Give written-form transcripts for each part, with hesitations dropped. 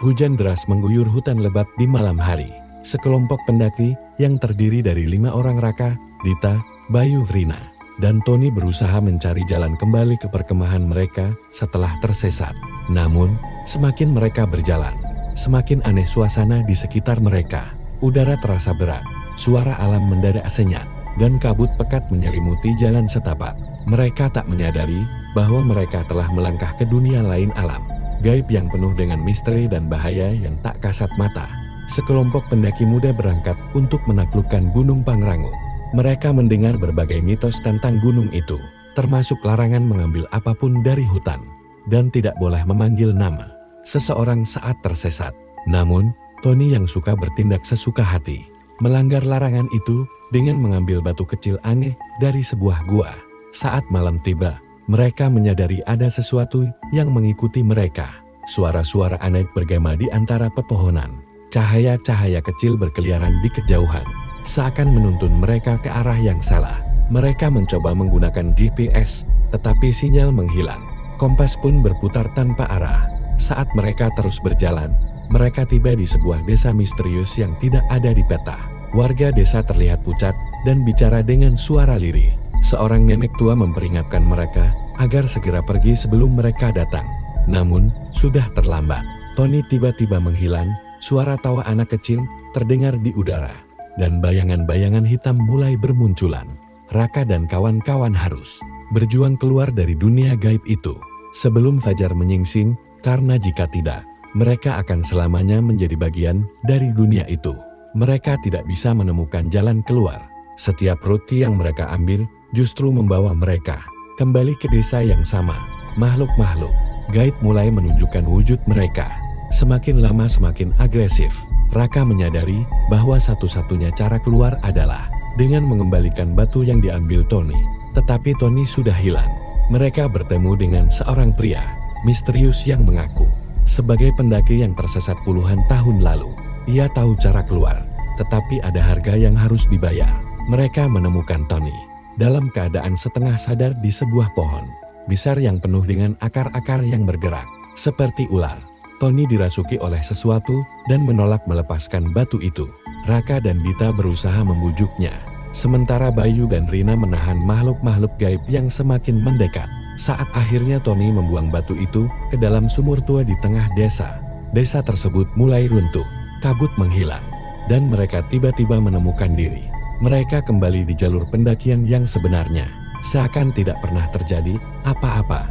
Hujan deras mengguyur hutan lebat di malam hari. Sekelompok pendaki yang terdiri dari 5 orang Raka, Dita, Bayu, Rina, dan Tony berusaha mencari jalan kembali ke perkemahan mereka setelah tersesat. Namun, semakin mereka berjalan, semakin aneh suasana di sekitar mereka. Udara terasa berat, suara alam mendadak senyap, dan kabut pekat menyelimuti jalan setapak. Mereka tak menyadari bahwa mereka telah melangkah ke dunia lain alam gaib yang penuh dengan misteri dan bahaya yang tak kasat mata. Sekelompok pendaki muda berangkat untuk menaklukkan Gunung Pangrango. Mereka mendengar berbagai mitos tentang gunung itu, termasuk larangan mengambil apapun dari hutan, dan tidak boleh memanggil nama seseorang saat tersesat. Namun, Tony yang suka bertindak sesuka hati, melanggar larangan itu dengan mengambil batu kecil aneh dari sebuah gua. Saat malam tiba, mereka menyadari ada sesuatu yang mengikuti mereka. Suara-suara aneh bergema di antara pepohonan. Cahaya-cahaya kecil berkeliaran di kejauhan, seakan menuntun mereka ke arah yang salah. Mereka mencoba menggunakan GPS, tetapi sinyal menghilang. Kompas pun berputar tanpa arah. Saat mereka terus berjalan, mereka tiba di sebuah desa misterius yang tidak ada di peta. Warga desa terlihat pucat dan bicara dengan suara lirih. Seorang nenek tua memperingatkan mereka agar segera pergi sebelum mereka datang. Namun, sudah terlambat. Tony tiba-tiba menghilang, suara tawa anak kecil terdengar di udara, dan bayangan-bayangan hitam mulai bermunculan. Raka dan kawan-kawan harus berjuang keluar dari dunia gaib itu sebelum fajar menyingsing, karena jika tidak, mereka akan selamanya menjadi bagian dari dunia itu. Mereka tidak bisa menemukan jalan keluar. Setiap rute yang mereka ambil justru membawa mereka kembali ke desa yang sama. Makhluk-makhluk gaib mulai menunjukkan wujud mereka. Semakin lama semakin agresif. Raka menyadari bahwa satu-satunya cara keluar adalah dengan mengembalikan batu yang diambil Tony. Tetapi Tony sudah hilang. Mereka bertemu dengan seorang pria misterius yang mengaku sebagai pendaki yang tersesat puluhan tahun lalu. Ia tahu cara keluar, tetapi ada harga yang harus dibayar. Mereka menemukan Tony dalam keadaan setengah sadar di sebuah pohon besar yang penuh dengan akar-akar yang bergerak seperti ular. Tony dirasuki oleh sesuatu dan menolak melepaskan batu itu. Raka dan Dita berusaha membujuknya, sementara Bayu dan Rina menahan makhluk-makhluk gaib yang semakin mendekat. Saat akhirnya Tony membuang batu itu ke dalam sumur tua di tengah desa, desa tersebut mulai runtuh, kabut menghilang, dan mereka tiba-tiba menemukan diri. Mereka kembali di jalur pendakian yang sebenarnya, seakan tidak pernah terjadi apa-apa.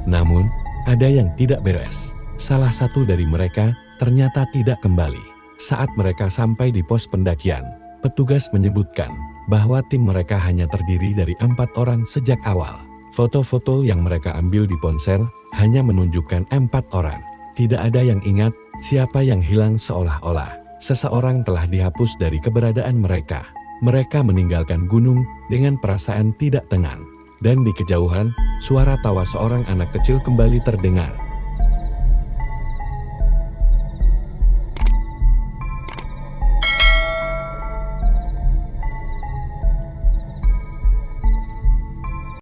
Namun, ada yang tidak beres. Salah satu dari mereka ternyata tidak kembali. Saat mereka sampai di pos pendakian, petugas menyebutkan bahwa tim mereka hanya terdiri dari 4 orang sejak awal. Foto-foto yang mereka ambil di ponsel hanya menunjukkan 4 orang. Tidak ada yang ingat siapa yang hilang, seolah-olah seseorang telah dihapus dari keberadaan mereka. Mereka meninggalkan gunung dengan perasaan tidak tenang. Dan di kejauhan, suara tawa seorang anak kecil kembali terdengar.